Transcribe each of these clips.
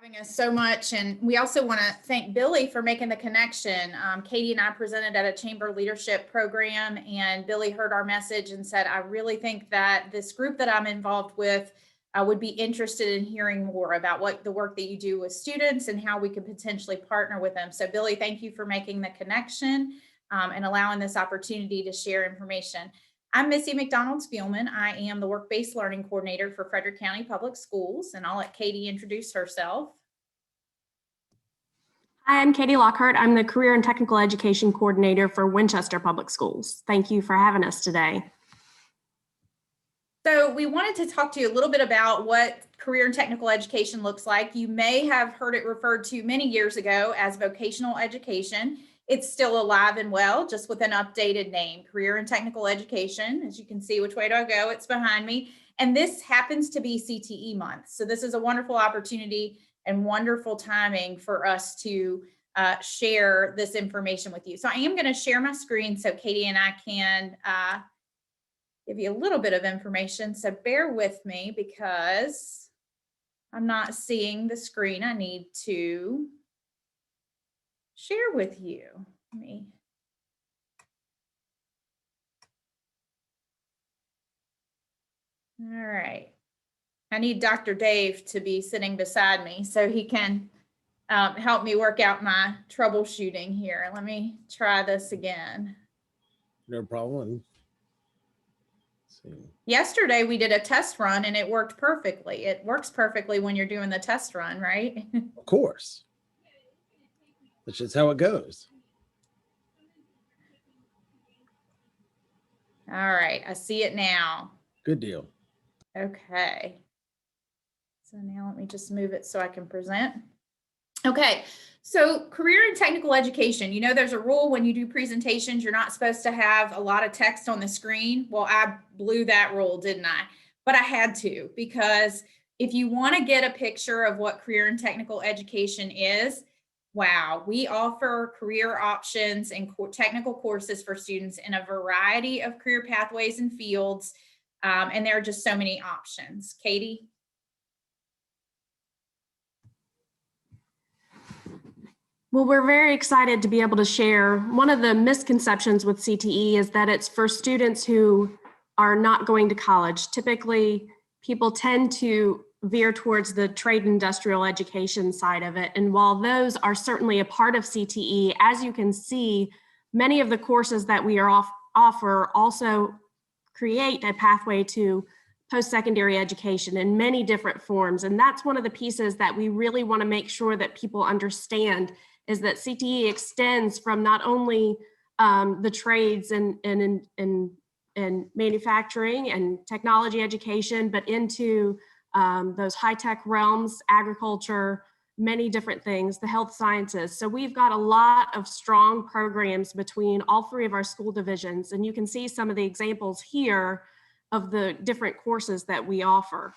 Having us so much. And we also want to thank Billy for making the connection. Katie and I presented at a chamber leadership program, and Billy heard our message and said, I really think that this group that I'm involved with would be interested in hearing more about what the work that you do with students and how we could potentially partner with them. So Billy, thank you for making the connection and allowing this opportunity to share information. I'm Missy McDonald-Spielman. I am the Work-Based Learning Coordinator for Frederick County Public Schools, and I'll let Katie introduce herself. Hi, I'm Katie Lockhart. I'm the Career and Technical Education Coordinator for Winchester Public Schools. Thank you for having us today. So we wanted to talk to you a little bit about what career and technical education looks like. You may have heard it referred to many years ago as vocational education. It's still alive and well, just with an updated name, Career and Technical Education. As you can see, which way do I go? It's behind me. And this happens to be CTE month. So this is a wonderful opportunity and wonderful timing for us to share this information with you. So I am going to share my screen so Katie and I can give you a little bit of information. So bear with me because I'm not seeing the screen. I need to share with you. All right. I need Dr. Dave to be sitting beside me so he can help me work out my troubleshooting here. Let me try this again. No problem. Yesterday we did a test run and it worked perfectly. It works perfectly when you're doing the test run, right? Of course. That's just how it goes. All right, I see it now. Good deal. Okay. So now let me just move it so I can present. Okay, so career and technical education, you know, there's a rule when you do presentations, you're not supposed to have a lot of text on the screen. Well, I blew that rule, didn't I? But I had to, because if you want to get a picture of what career and technical education is, wow, we offer career options and technical courses for students in a variety of career pathways and fields. And there are just so many options. Katie? Well, we're very excited to be able to share. One of the misconceptions with CTE is that it's for students who are not going to college. Typically, people tend to veer towards the trade industrial education side of it. And while those are certainly a part of CTE, as you can see, many of the courses that we offer also create a pathway to post-secondary education in many different forms. And that's one of the pieces that we really want to make sure that people understand, is that CTE extends from not only the trades and manufacturing and technology education, but into those high-tech realms, agriculture, many different things, the health sciences. So we've got a lot of strong programs between all three of our school divisions, and you can see some of the examples here of the different courses that we offer.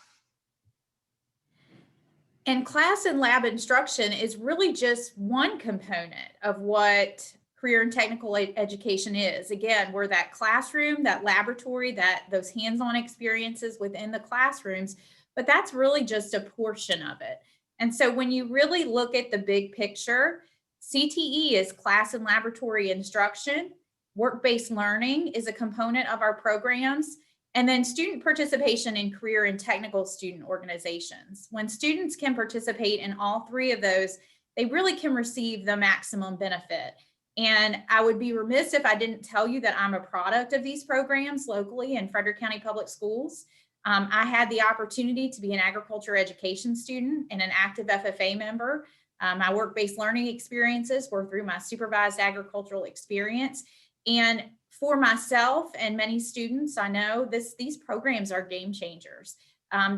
And class and lab instruction is really just one component of what career and technical education is. Again, we're that classroom, that laboratory, those hands-on experiences within the classrooms, but that's really just a portion of it. And so when you really look at the big picture, CTE is class and laboratory instruction. Work-based learning is a component of our programs. And then student participation in career and technical student organizations. When students can participate in all three of those, they really can receive the maximum benefit. And I would be remiss if I didn't tell you that I'm a product of these programs locally in Frederick County Public Schools. I had the opportunity to be an agriculture education student and an active FFA member. My work-based learning experiences were through my supervised agricultural experience. And for myself and many students, I know these programs are game changers.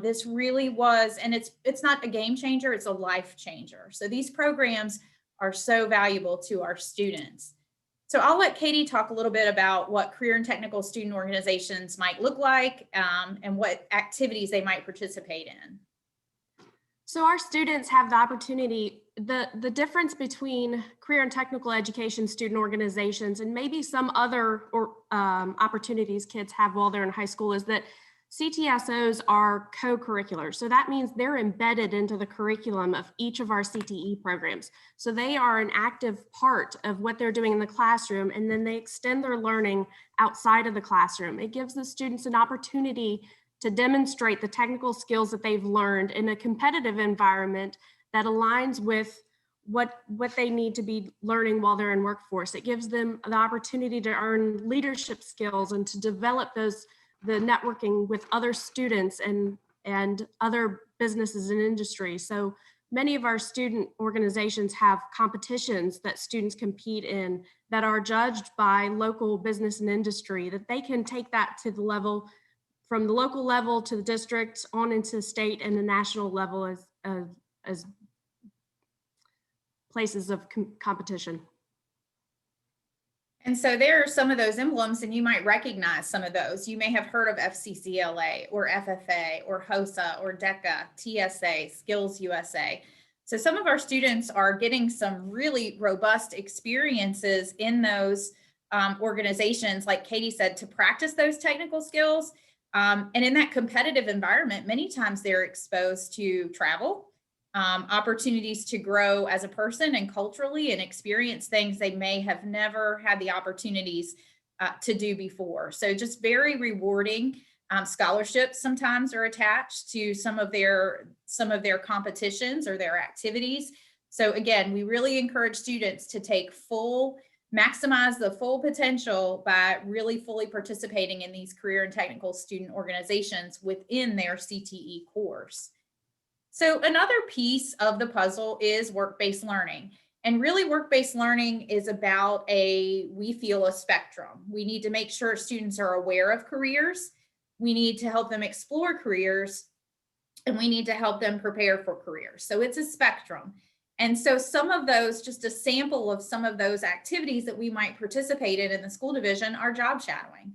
This really was, and it's not a game changer, it's a life changer. So these programs are so valuable to our students. So I'll let Katie talk a little bit about what career and technical student organizations might look like and what activities they might participate in. So our students have the opportunity, the difference between career and technical education student organizations and maybe some other opportunities kids have while they're in high school is that CTSOs are co-curricular. So that means they're embedded into the curriculum of each of our CTE programs. So they are an active part of what they're doing in the classroom, and then they extend their learning outside of the classroom. It gives the students an opportunity to demonstrate the technical skills that they've learned in a competitive environment that aligns with what they need to be learning while they're in workforce. It gives them the opportunity to earn leadership skills and to develop the networking with other students and other businesses and industry. So many of our student organizations have competitions that students compete in that are judged by local business and industry, that they can take that to the level, from the local level to the district on into state and the national level as places of competition. And so there are some of those emblems, and you might recognize some of those. You may have heard of FCCLA or FFA or HOSA or DECA, TSA, Skills USA. So some of our students are getting some really robust experiences in those organizations, like Katie said, to practice those technical skills. And in that competitive environment, many times they're exposed to travel, opportunities to grow as a person and culturally, and experience things they may have never had the opportunities to do before. So just very rewarding. Scholarships sometimes are attached to some of their competitions or their activities. So again, we really encourage students to maximize the full potential by really fully participating in these career and technical student organizations within their CTE course. So another piece of the puzzle is work-based learning. And really, work-based learning is about we feel a spectrum. We need to make sure students are aware of careers. We need to help them explore careers, and we need to help them prepare for careers. So it's a spectrum. And so some of those, just a sample of some of those activities that we might participate in the school division, are job shadowing.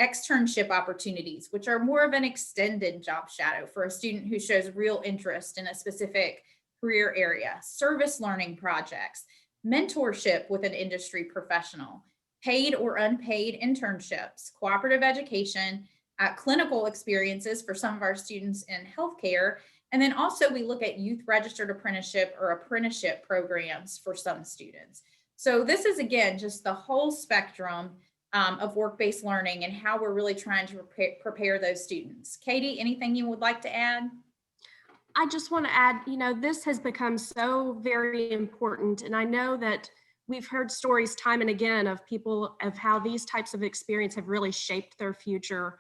Externship opportunities, which are more of an extended job shadow for a student who shows real interest in a specific career area, service learning projects, mentorship with an industry professional, paid or unpaid internships, cooperative education, clinical experiences for some of our students in healthcare. And then also we look at youth registered apprenticeship or apprenticeship programs for some students. So this is, again, just the whole spectrum of work-based learning and how we're really trying to prepare those students. Katie, anything you would like to add? I just want to add, this has become so very important. And I know that we've heard stories time and again of people, of how these types of experience have really shaped their future.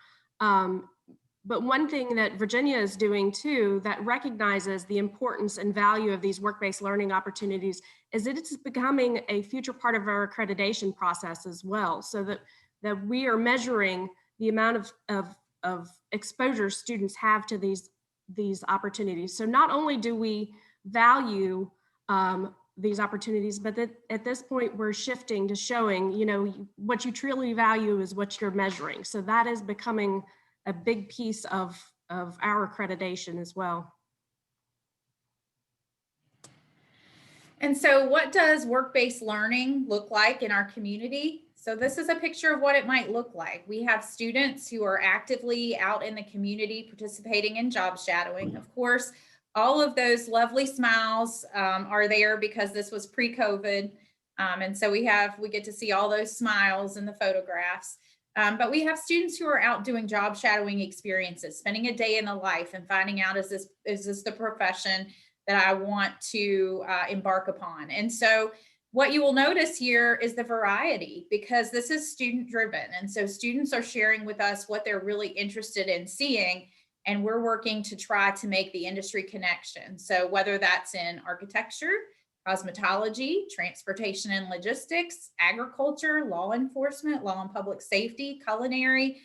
But one thing that Virginia is doing too, that recognizes the importance and value of these work-based learning opportunities, is that it's becoming a future part of our accreditation process as well, so that we are measuring the amount of exposure students have to these opportunities. So not only do we value these opportunities, but that at this point we're shifting to showing, what you truly value is what you're measuring. So that is becoming a big piece of our accreditation as well. And so what does work-based learning look like in our community? So this is a picture of what it might look like. We have students who are actively out in the community participating in job shadowing. Of course, all of those lovely smiles are there because this was pre-COVID. And so we get to see all those smiles in the photographs. But we have students who are out doing job shadowing experiences, spending a day in the life and finding out, is this the profession that I want to embark upon? And so what you will notice here is the variety, because this is student driven. And so students are sharing with us what they're really interested in seeing, and we're working to try to make the industry connection. So whether that's in architecture, cosmetology, transportation and logistics, agriculture, law enforcement, law and public safety, culinary.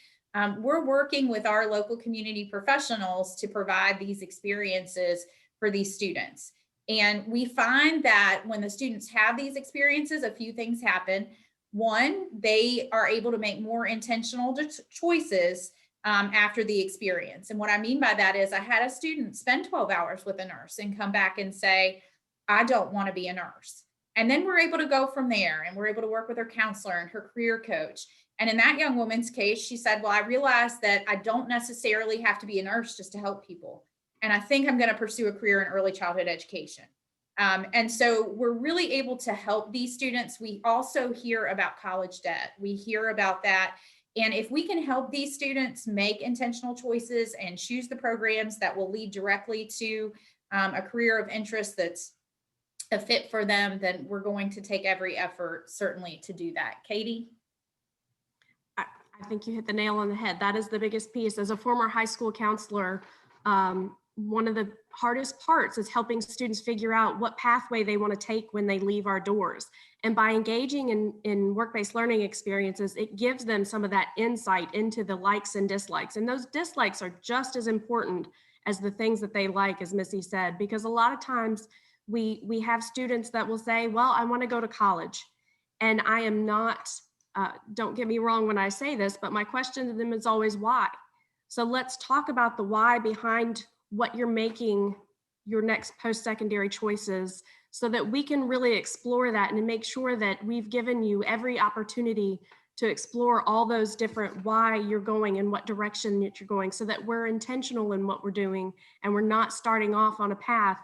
We're working with our local community professionals to provide these experiences for these students. And we find that when the students have these experiences, a few things happen. One, they are able to make more intentional choices after the experience. And what I mean by that is, I had a student spend 12 hours with a nurse and come back and say, I don't want to be a nurse. And then we're able to go from there, and we're able to work with her counselor and her career coach And in that young woman's case, she said, well, I realized that I don't necessarily have to be a nurse just to help people. And I think I'm going to pursue a career in early childhood education. And so we're really able to help these students. We also hear about college debt. We hear about that. And if we can help these students make intentional choices and choose the programs that will lead directly to a career of interest that's a fit for them, then we're going to take every effort, certainly, to do that. Katie? I think you hit the nail on the head. That is the biggest piece. As a former high school counselor, one of the hardest parts is helping students figure out what pathway they want to take when they leave our doors. And by engaging in work-based learning experiences, it gives them some of that insight into the likes and dislikes. And those dislikes are just as important as the things that they like, as Missy said, because a lot of times we have students that will say, well, I want to go to college. And I am not, don't get me wrong when I say this, but my question to them is always why. So let's talk about the why behind what you're making your next post-secondary choices so that we can really explore that and make sure that we've given you every opportunity to explore all those different why you're going and what direction that you're going, so that we're intentional in what we're doing and we're not starting off on a path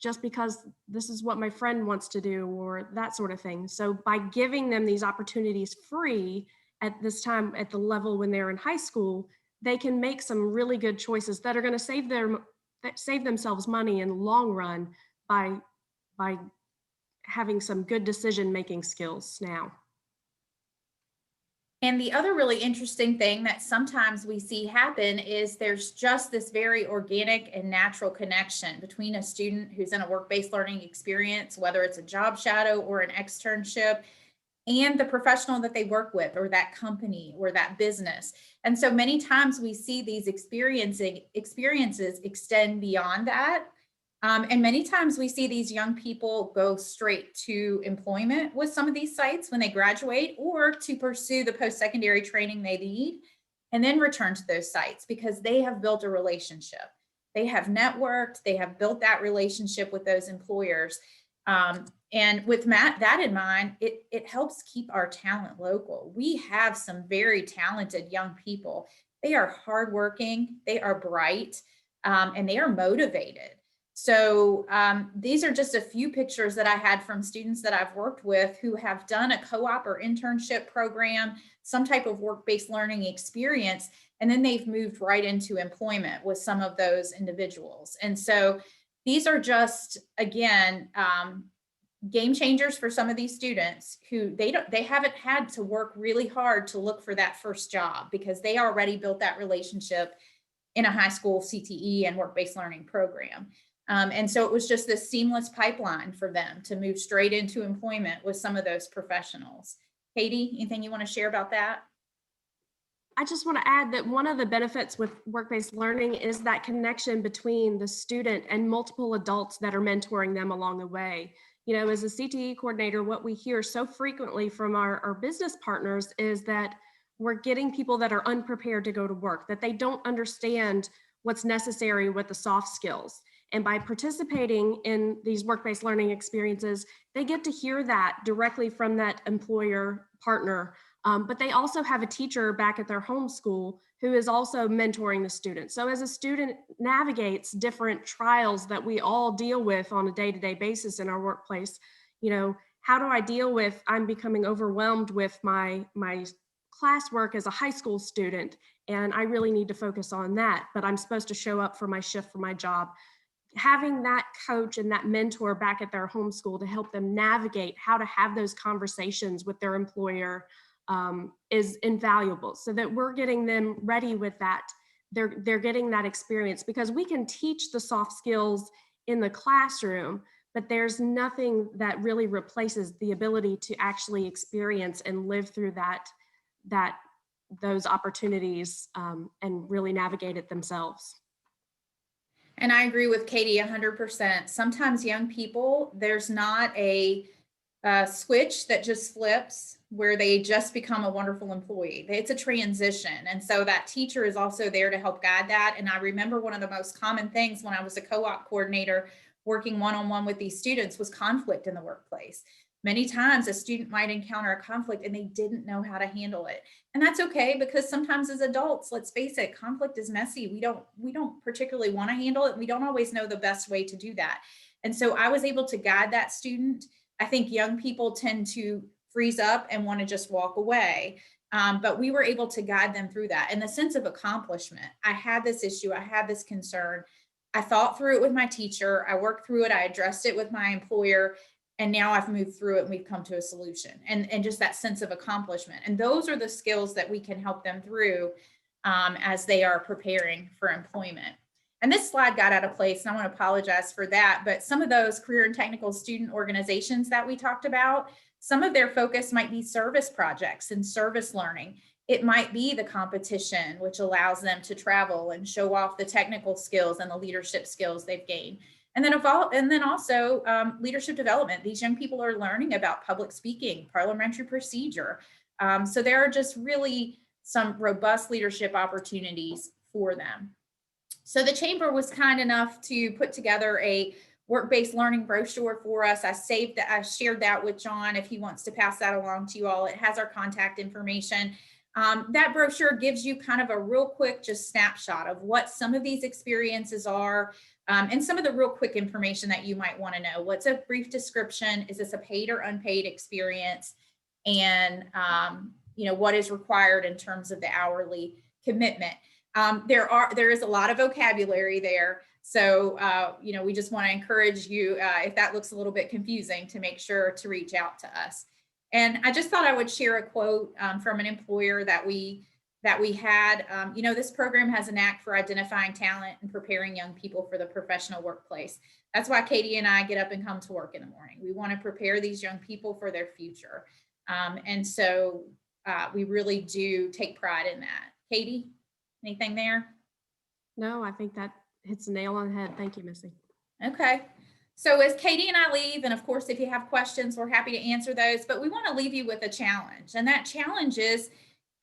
just because this is what my friend wants to do or that sort of thing. So by giving them these opportunities free at this time, at the level when they're in high school, they can make some really good choices that are going to save themselves money in the long run by having some good decision-making skills now. And the other really interesting thing that sometimes we see happen is there's just this very organic and natural connection between a student who's in a work-based learning experience, whether it's a job shadow or an externship, and the professional that they work with, or that company or that business. And so many times we see these experiences extend beyond that. And many times we see these young people go straight to employment with some of these sites when they graduate, or to pursue the post-secondary training they need and then return to those sites because they have built a relationship. They have networked, they have built that relationship with those employers. And with that in mind, it helps keep our talent local. We have some very talented young people. They are hardworking, they are bright, and they are motivated. So these are just a few pictures that I had from students that I've worked with who have done a co-op or internship program, some type of work-based learning experience, and then they've moved right into employment with some of those individuals. And so these are just, again, game changers for some of these students who they haven't had to work really hard to look for that first job because they already built that relationship in a high school CTE and work-based learning program. And so it was just this seamless pipeline for them to move straight into employment with some of those professionals. Katie, anything you want to share about that? I just want to add that one of the benefits with work-based learning is that connection between the student and multiple adults that are mentoring them along the way. You know, as a CTE coordinator, what we hear so frequently from our business partners is that we're getting people that are unprepared to go to work, that they don't understand what's necessary with the soft skills. And by participating in these work-based learning experiences, they get to hear that directly from that employer partner. But they also have a teacher back at their home school who is also mentoring the student. So as a student navigates different trials that we all deal with on a day-to-day basis in our workplace, you know, how do I deal with, I'm becoming overwhelmed with my classwork as a high school student, and I really need to focus on that, but I'm supposed to show up for my shift for my job. Having that coach and that mentor back at their home school to help them navigate how to have those conversations with their employer is invaluable, so that we're getting them ready with that. They're getting that experience, because we can teach the soft skills in the classroom, but there's nothing that really replaces the ability to actually experience and live through those opportunities and really navigate it themselves. And I agree with Katie 100%. Sometimes young people, there's not a switch that just flips where they just become a wonderful employee. It's a transition. And so that teacher is also there to help guide that. And I remember one of the most common things when I was a co-op coordinator working one-on-one with these students was conflict in the workplace. Many times a student might encounter a conflict and they didn't know how to handle it. And that's okay, because sometimes as adults, let's face it, conflict is messy. We don't particularly want to handle it. We don't always know the best way to do that. And so I was able to guide that student. I think young people tend to freeze up and want to just walk away. But we were able to guide them through that. And the sense of accomplishment, I had this issue, I had this concern. I thought through it with my teacher, I worked through it, I addressed it with my employer, and now I've moved through it and we've come to a solution, and just that sense of accomplishment. And those are the skills that we can help them through as they are preparing for employment. And this slide got out of place, and I want to apologize for that, but some of those career and technical student organizations that we talked about, some of their focus might be service projects and service learning. It might be the competition, which allows them to travel and show off the technical skills and the leadership skills they've gained. And then also leadership development. These young people are learning about public speaking, parliamentary procedure. So there are just really some robust leadership opportunities for them. So the chamber was kind enough to put together a work-based learning brochure for us. I shared that with John if he wants to pass that along to you all. It has our contact information. That brochure gives you kind of a real quick just snapshot of what some of these experiences are, and some of the real quick information that you might want to know. What's a brief description? Is this a paid or unpaid experience? And what is required in terms of the hourly commitment? There is a lot of vocabulary there. So, we just want to encourage you, if that looks a little bit confusing, to make sure to reach out to us. And I just thought I would share a quote from an employer that we had. This program has a knack for identifying talent and preparing young people for the professional workplace. That's why Katie and I get up and come to work in the morning. We want to prepare these young people for their future. And so we really do take pride in that. Katie, anything there? No, I think that hits the nail on the head. Thank you, Missy. Okay. So as Katie and I leave, and of course, if you have questions, we're happy to answer those, but we want to leave you with a challenge. And that challenge is,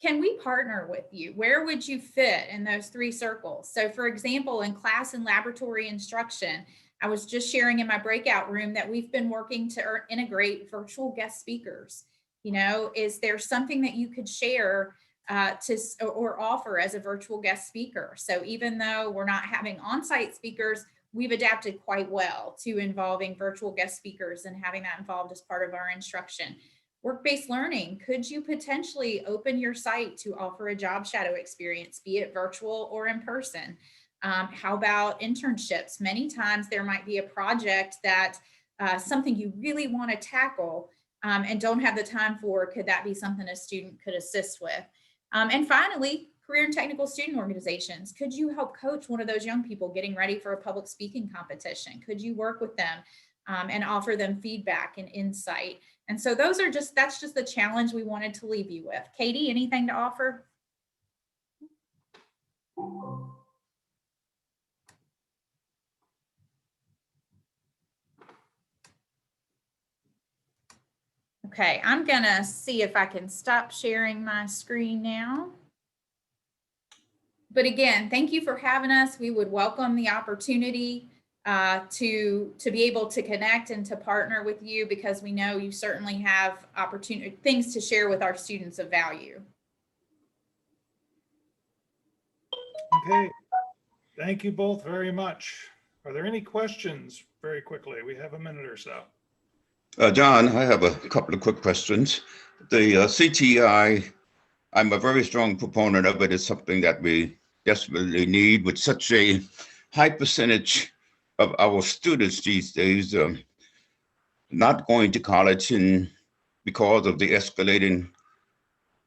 can we partner with you? Where would you fit in those three circles? So for example, in class and laboratory instruction, I was just sharing in my breakout room that we've been working to integrate virtual guest speakers. Is there something that you could share or offer as a virtual guest speaker? So even though we're not having on-site speakers, we've adapted quite well to involving virtual guest speakers and having that involved as part of our instruction. Work-based learning, could you potentially open your site to offer a job shadow experience, be it virtual or in person? How about internships? Many times there might be a project that something you really want to tackle and don't have the time for. Could that be something a student could assist with? And finally, career and technical student organizations. Could you help coach one of those young people getting ready for a public speaking competition? Could you work with them and offer them feedback and insight? And so that's just the challenge we wanted to leave you with. Katie, anything to offer? Okay, I'm gonna see if I can stop sharing my screen now. But again, thank you for having us. We would welcome the opportunity to be able to connect and to partner with you, because we know you certainly have things to share with our students of value. Okay, thank you both very much. Are there any questions very quickly? We have a minute or so. John, I have a couple of quick questions. The CTI, I'm a very strong proponent of it. It's something that we desperately need, with such a high percentage of our students these days not going to college, and because of the escalating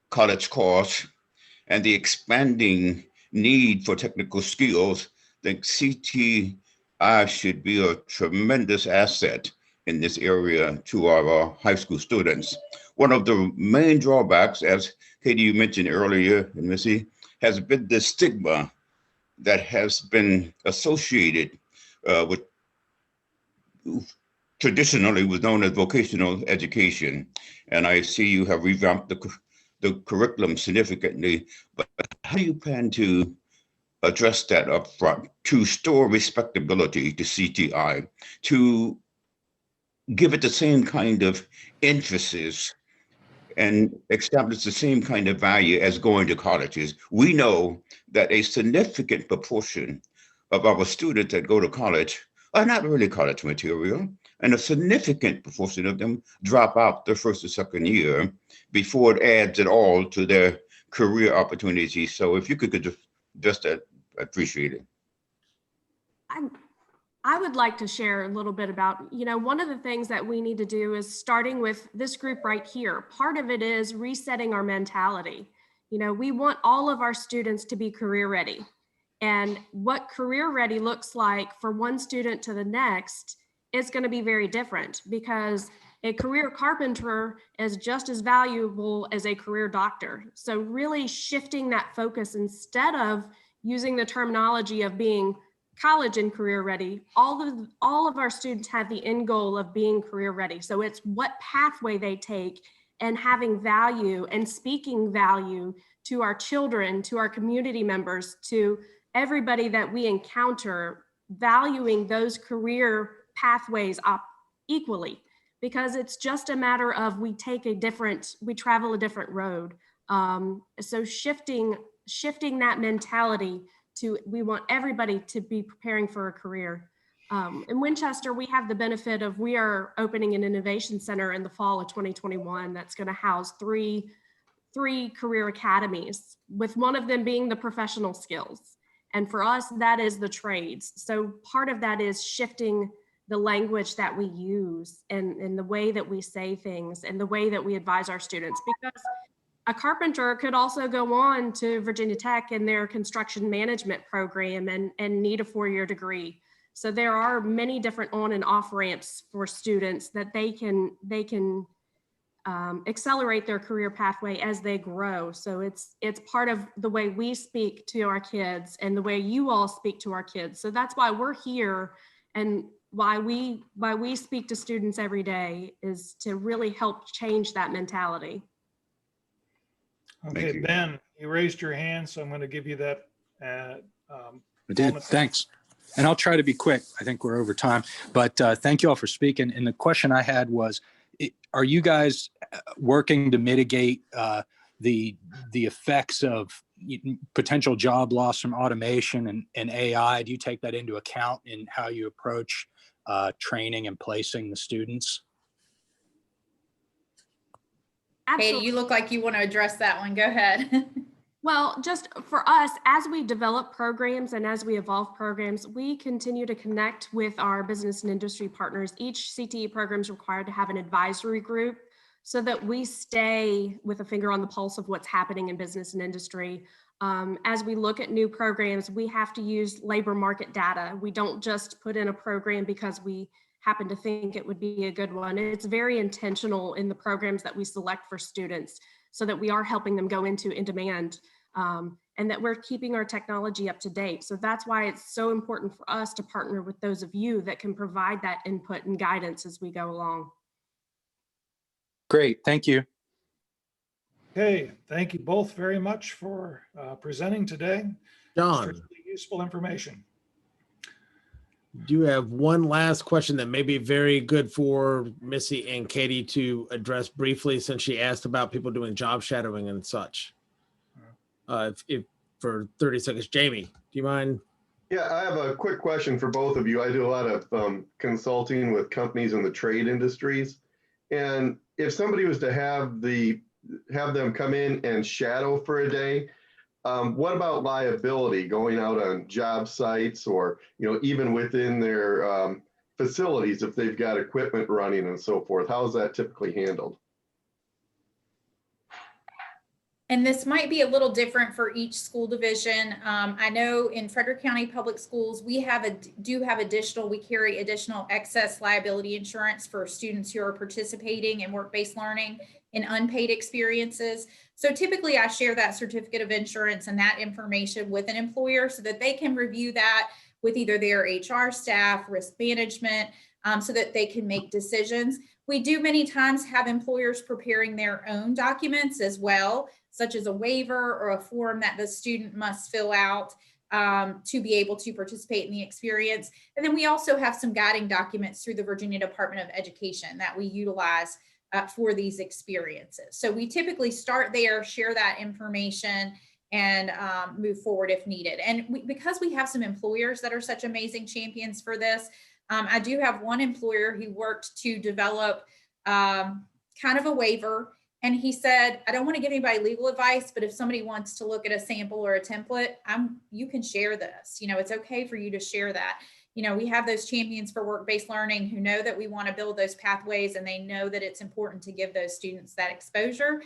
college costs and the expanding need for technical skills, I think CTI should be a tremendous asset in this area to our high school students. One of the main drawbacks, as Katie, you mentioned earlier, and Missy, has been the stigma that has been associated with traditionally was known as vocational education. And I see you have revamped the curriculum significantly, but how do you plan to address that up front to restore respectability to CTI, to give it the same kind of emphasis and establish the same kind of value as going to colleges. We know that a significant proportion of our students that go to college are not really college material, and a significant proportion of them drop out the first or second year before it adds at all to their career opportunities. So if you could just appreciate it. I would like to share a little bit about, one of the things that we need to do is starting with this group right here. Part of it is resetting our mentality. We want all of our students to be career ready. And what career ready looks like for one student to the next is going to be very different, because a career carpenter is just as valuable as a career doctor. So really shifting that focus, instead of using the terminology of being college and career ready, all of our students have the end goal of being career ready. So it's what pathway they take, and having value and speaking value to our children, to our community members, to everybody that we encounter, valuing those career pathways up equally, because it's just a matter of we travel a different road. So shifting that mentality to, we want everybody to be preparing for a career. In Winchester, we have the benefit of, we are opening an innovation center in the fall of 2021 that's going to house three career academies, with one of them being the professional skills. And for us, that is the trades. So part of that is shifting the language that we use, and the way that we say things, and the way that we advise our students, because a carpenter could also go on to Virginia Tech in their construction management program and need a 4-year degree. So there are many different on and off ramps for students that they can accelerate their career pathway as they grow. So it's part of the way we speak to our kids and the way you all speak to our kids. So that's why we're here, and why we speak to students every day, is to really help change that mentality. Okay, Ben, you raised your hand, so I'm going to give you that. I did, thanks. And I'll try to be quick. I think we're over time, but thank you all for speaking. And the question I had was, are you guys working to mitigate the effects of potential job loss from automation and AI? Do you take that into account in how you approach training and placing the students? Katie, you look like you want to address that one. Go ahead. Well, just for us, as we develop programs and as we evolve programs, we continue to connect with our business and industry partners. Each CTE program is required to have an advisory group, so that we stay with a finger on the pulse of what's happening in business and industry. As we look at new programs, we have to use labor market data. We don't just put in a program because we happen to think it would be a good one. It's very intentional in the programs that we select for students, so that we are helping them go into in demand, and that we're keeping our technology up to date. So that's why it's so important for us to partner with those of you that can provide that input and guidance as we go along. Great, thank you. Okay, thank you both very much for presenting today. John, Extremely useful information. do you have one last question that may be very good for Missy and Katie to address briefly, since she asked about people doing job shadowing and such? If for 30 seconds, Jamie, do you mind? Yeah, I have a quick question for both of you. I do a lot of consulting with companies in the trade industries. And if somebody was to have them come in and shadow for a day, what about liability going out on job sites, or even within their facilities, if they've got equipment running and so forth? How is that typically handled? And this might be a little different for each school division. I know in Frederick County Public Schools, we carry additional excess liability insurance for students who are participating in work-based learning in unpaid experiences. So typically I share that certificate of insurance and that information with an employer, so that they can review that with either their HR staff, risk management, so that they can make decisions. We do many times have employers preparing their own documents as well, such as a waiver or a form that the student must fill out. to be able to participate in the experience. And then we also have some guiding documents through the Virginia Department of Education that we utilize for these experiences. So we typically start there, share that information, and move forward if needed. And because we have some employers that are such amazing champions for this, I do have one employer who worked to develop kind of a waiver. And he said, I don't want to give anybody legal advice, but if somebody wants to look at a sample or a template, you can share this. You know, it's okay for you to share that. You know, we have those champions for work-based learning who know that we want to build those pathways, and they know that it's important to give those students that exposure.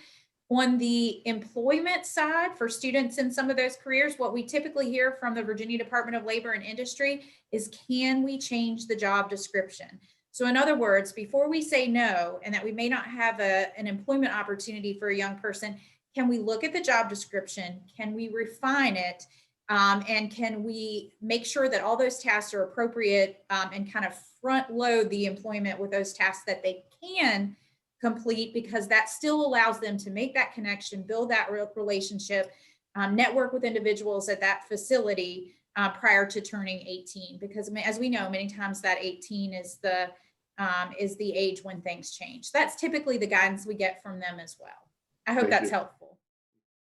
On the employment side for students in some of those careers, what we typically hear from the Virginia Department of Labor and Industry is, can we change the job description? So in other words, before we say no, and that we may not have an employment opportunity for a young person, can we look at the job description? Can we refine it? And can we make sure that all those tasks are appropriate and kind of front load the employment with those tasks that they can complete, because that still allows them to make that connection, build that relationship, network with individuals at that facility prior to turning 18. Because as we know, many times that 18 is the age when things change. That's typically the guidance we get from them as well. I hope Thank that's you. helpful.